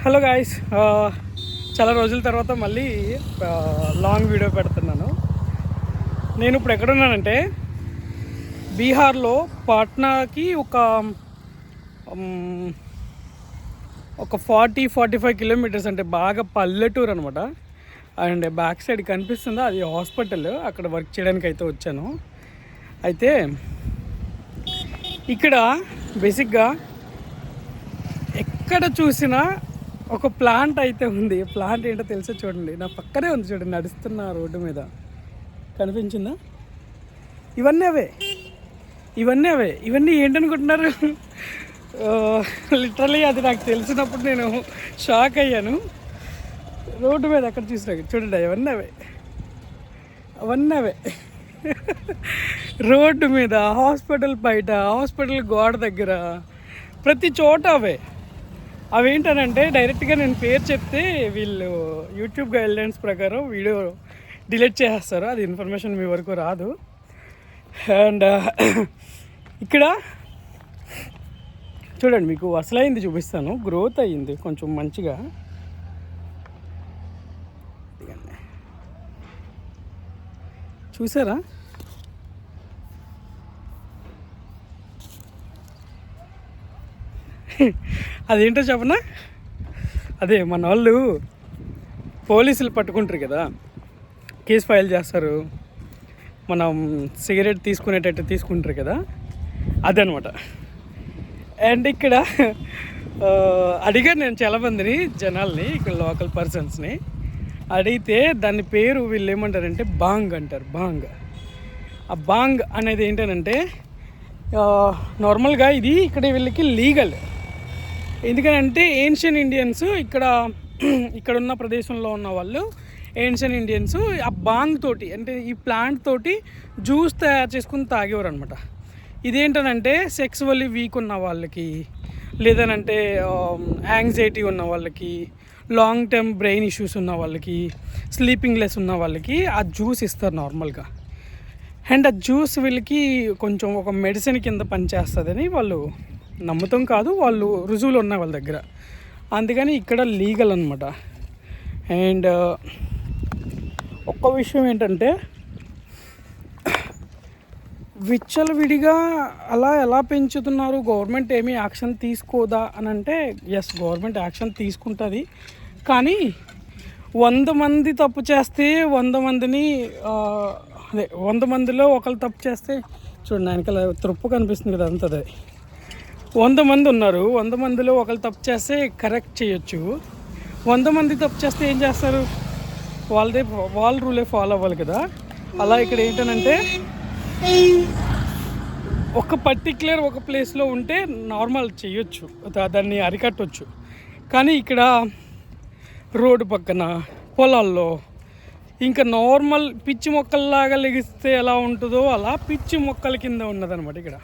Hello guys, చాలా రోజుల తర్వాత మళ్ళీ లాంగ్ వీడియో పెడుతున్నాను. నేను ఇప్పుడు ఎక్కడున్నానంటే బీహార్లో పాట్నాకి ఒక 40-45 కిలోమీటర్స్, అంటే బాగా పల్లెటూరు అనమాట. అండ్ బ్యాక్ సైడ్ కనిపిస్తుందా, అది హాస్పిటల్. అక్కడ వర్క్ చేయడానికి అయితే వచ్చాను. అయితే ఇక్కడ బేసిక్గా ఎక్కడ చూసినా ఒక ప్లాంట్ అయితే ఉంది. ప్లాంట్ ఏంటో తెలుసో చూడండి, నా పక్కనే ఉంది చూడండి, నడుస్తున్న రోడ్డు మీద కనిపించిందా? ఇవన్నీ అవే. ఇవన్నీ ఏంటనుకుంటున్నారు? లిటరలీ అది నాకు తెలిసినప్పుడు నేను షాక్ అయ్యాను. రోడ్డు మీద ఎక్కడ చూసినా చూడండి, అవన్నీ అవే రోడ్డు మీద, హాస్పిటల్ బయట, హాస్పిటల్ గోడ దగ్గర, ప్రతి చోట అవే. అవేంటనంటే డైరెక్ట్గా నేను పేరు చెప్తే వీళ్ళు యూట్యూబ్ గైడ్లైన్స్ ప్రకారం వీడియో డిలీట్ చేసేస్తారు. అది ఇన్ఫర్మేషన్ మీ వరకు రాదు. అండ్ ఇక్కడ చూడండి, మీకు అసలైంది చూపిస్తాను. గ్రోత్ అయ్యింది కొంచెం మంచిగా. చూసారా? అదేంటో చెప్పనా? అదే మన వాళ్ళు పోలీసులు పట్టుకుంటారు కదా, కేసు ఫైల్ చేస్తారు, మనం సిగరెట్ తీసుకునేటట్టు తీసుకుంటారు కదా, అదనమాట. అండ్ ఇక్కడ అడిగాను నేను చాలామందిని, జనాల్ని, ఇక్కడ లోకల్ పర్సన్స్ని అడిగితే దాని పేరు వీళ్ళు ఏమంటారంటే బాంగ్ అంటారు. ఆ బాంగ్ అనేది ఏంటంటే నార్మల్గా ఇది ఇక్కడ వీళ్ళకి లీగల్. ఎందుకనంటే ఏన్షియన్ ఇండియన్స్ ఇక్కడ ఉన్న ప్రదేశంలో ఉన్న వాళ్ళు, ఏన్షియన్ ఇండియన్స్ ఆ బాంగ్ తోటి, అంటే ఈ ప్లాంట్ తోటి జ్యూస్ తయారు చేసుకుని తాగేవారు అనమాట. ఇదేంటనంటే సెక్సువల్లీ వీక్ ఉన్న వాళ్ళకి, లేదనంటే యాంగ్జైటీ ఉన్న వాళ్ళకి, లాంగ్ టర్మ్ బ్రెయిన్ ఇష్యూస్ ఉన్న వాళ్ళకి, స్లీపింగ్ లెస్ ఉన్న వాళ్ళకి ఆ జ్యూస్ ఇస్తారు నార్మల్గా. అండ్ ఆ జ్యూస్ వీళ్ళకి కొంచెం ఒక మెడిసిన్ కింద పనిచేస్తుందని వాళ్ళు నమ్మతం కాదు, వాళ్ళు రుజువులు ఉన్నాయి వాళ్ళ దగ్గర. అందుకని ఇక్కడ లీగల్ అనమాట. అండ్ ఒక్క విషయం ఏంటంటే, విచ్చలవిడిగా అలా ఎలా పెంచుతున్నారు, గవర్నమెంట్ ఏమీ యాక్షన్ తీసుకోదా అని అంటే, ఎస్, గవర్నమెంట్ యాక్షన్ తీసుకుంటుంది. కానీ 100 మంది తప్పు చేస్తే 100 మందిని 100 మందిలో ఒకళ్ళు తప్పు చేస్తే, చూడండి వెనకాల త్రొప్పు కనిపిస్తుంది కదా, అంతది 100 మంది ఉన్నారు. 100 మందిలో ఒకళ్ళు తప్పు చేస్తే కరెక్ట్ చేయొచ్చు. 100 మంది తప్పు చేస్తే ఏం చేస్తారు? వాళ్ళ రూలే ఫాలో అవ్వాలి కదా. అలా ఇక్కడ ఏంటనంటే ఒక పర్టిక్యులర్ ఒక ప్లేస్లో ఉంటే నార్మల్ చేయొచ్చు, దాన్ని అరికట్టవచ్చు. కానీ ఇక్కడ రోడ్డు పక్కన, పొలాల్లో, ఇంకా నార్మల్ పిచ్చి మొక్కల్లాగా లెగిస్తే ఎలా ఉంటుందో అలా పిచ్చి మొక్కల కింద ఉన్నదనమాట ఇక్కడ.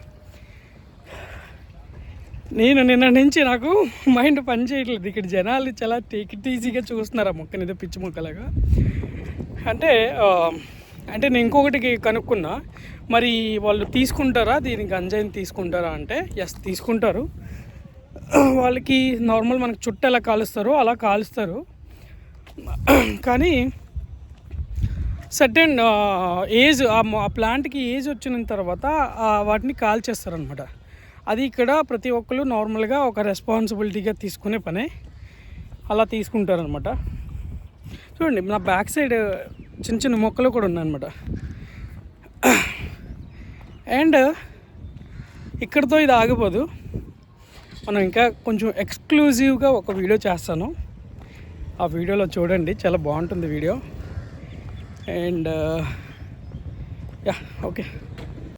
నిన్న నుంచి నాకు మైండ్ పని చేయట్లేదు. ఇక్కడ జనాలు చాలా టేక్ ఇట్ ఈజీగా చూస్తున్నారు ఆ మొక్కని, ఏదో పిచ్చి మొక్కలాగా. అంటే నేను ఇంకొకటి కనుక్కున్నా, మరి వాళ్ళు తీసుకుంటారా, దీనికి గంజాయిని తీసుకుంటారా అంటే, ఎస్ తీసుకుంటారు. వాళ్ళకి నార్మల్ మనకు చుట్టూ ఎలా కాలుస్తారో అలా కాలుస్తారు. కానీ సర్టెన్ ఏజ్, ఆ ప్లాంట్కి ఏజ్ వచ్చిన తర్వాత వాటిని కాల్చేస్తారనమాట. అది ఇక్కడ ప్రతి ఒక్కరు నార్మల్గా ఒక రెస్పాన్సిబిలిటీగా తీసుకునే పనే, అలా తీసుకుంటారనమాట. చూడండి, నా బ్యాక్ సైడ్ చిన్న చిన్న మొక్కలు కూడా ఉన్నాయన్నమాట. అండ్ ఇక్కడితో ఇది ఆగిపోదు, మనం ఇంకా కొంచెం ఎక్స్క్లూజివ్గా ఒక వీడియో చేస్తాను. ఆ వీడియోలో చూడండి, చాలా బాగుంటుంది వీడియో. And yeah, okay.